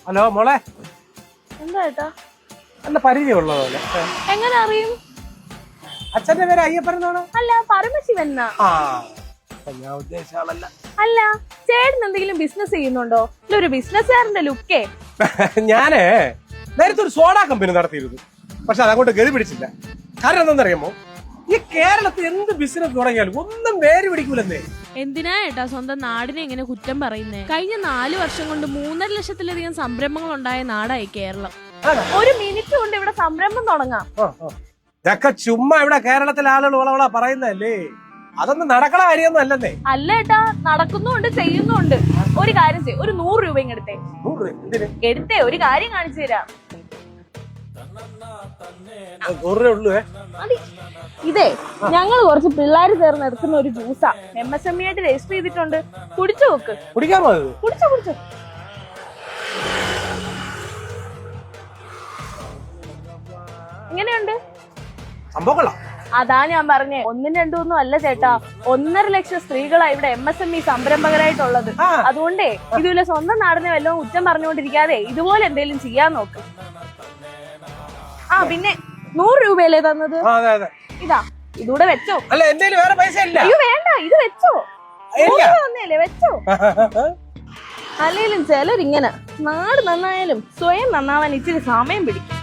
Hello മോളെ, എന്താ ഏട്ടാ? നല്ല പരിചയമുള്ളത് പോലെ. എങ്ങനെ അറിയും? അച്ഛന്റെ പേര് അയ്യപ്പൻ എന്നാണ്. അല്ല, പരമശിവൻ. ആ, ഞാൻ ഉദ്ദേശിച്ച ആളല്ല. അല്ല, ചേട്ടൻ എന്തെങ്കിലും ബിസിനസ് ചെയ്യുന്നുണ്ടോ? ഒരു ബിസിനസ്സുകാരന്റെ ലുക്കേ. ഞാന് നേരത്തെ ഒരു സോഡ കമ്പനി നടത്തിയിരുന്നു, പക്ഷെ അതങ്ങോട്ട് ഗതി പിടിച്ചില്ല. കാരണം എന്താണെന്നറിയാമോ, ഈ കേരളത്തിൽ എന്ത് ബിസിനസ് തുടങ്ങിയാലും ഒന്നും വേര് പിടിക്കൂലെന്നേ. എന്തിനാ ഏട്ടാ സ്വന്തം നാടിനെ ഇങ്ങനെ കുറ്റം പറയുന്നേ? കഴിഞ്ഞ 4 വർഷം കൊണ്ട് 3.5 ലക്ഷത്തിലധികം സംരംഭങ്ങൾ ഉണ്ടായ നാടായി കേരളം. ഒരു മിനിറ്റ് കൊണ്ട് ഇവിടെ സംരംഭം തുടങ്ങാം. ഇതൊക്കെ ചുമ്മാ ഇവിടെ കേരളത്തിലെ ആളുകൾ വളവള പറയുന്നല്ലേ, അതൊന്നും നടക്കണ കാര്യമൊന്നും അല്ലെന്നേ. അല്ല ഏട്ടാ, നടക്കുന്നുണ്ട്, ചെയ്യുന്നുണ്ട്. ഒരു കാര്യം ചെയ്യും, ഒരു 100 രൂപയും എടുത്തേ. 100 രൂപ എടുത്തേ, ഒരു കാര്യം കാണിച്ചു തരാം. 100 രൂപ ഉള്ളൂ. ഇതേ, ഞങ്ങൾ കുറച്ച് പിള്ളേർ ചേർന്ന് എടുക്കുന്ന ഒരു ജ്യൂസാ. MSME ആയിട്ട് രജിസ്റ്റർ ചെയ്തിട്ടുണ്ട്. കുടിച്ചു നോക്ക്. കുടിക്കാമോ? കുടിച്ചോ. എങ്ങനെയുണ്ട്? സംഭവങ്ങളാ. അതാ ഞാൻ പറഞ്ഞേ, 1ഉം 2ഉം ഒന്നും അല്ല ചേട്ടാ, 1.5 ലക്ഷം സ്ത്രീകളാ ഇവിടെ MSME സംരംഭകരായിട്ടുള്ളത്. അതുകൊണ്ടേ ഇതുപോലെ സ്വന്തം നാടിനെ വല്ലതും കുറ്റം പറഞ്ഞുകൊണ്ടിരിക്കാതെ ഇതുപോലെ എന്തെങ്കിലും ചെയ്യാൻ നോക്ക്. ആ പിന്നെ 100 രൂപയല്ലേ തന്നത്? ഇതാ, ഇതൂടെ വെച്ചോ. അല്ല, എന്റെ വേറെ പൈസ ഇല്ല. അയ്യോ വേണ്ട, ഇത് വെച്ചോ. തന്നെയല്ലേ, വെച്ചോ. അല്ലെങ്കിലും ചിലരിങ്ങനെ നാട് നന്നായാലും സ്വയം നന്നാവാൻ ഇച്ചിരി സമയം പിടിക്കും.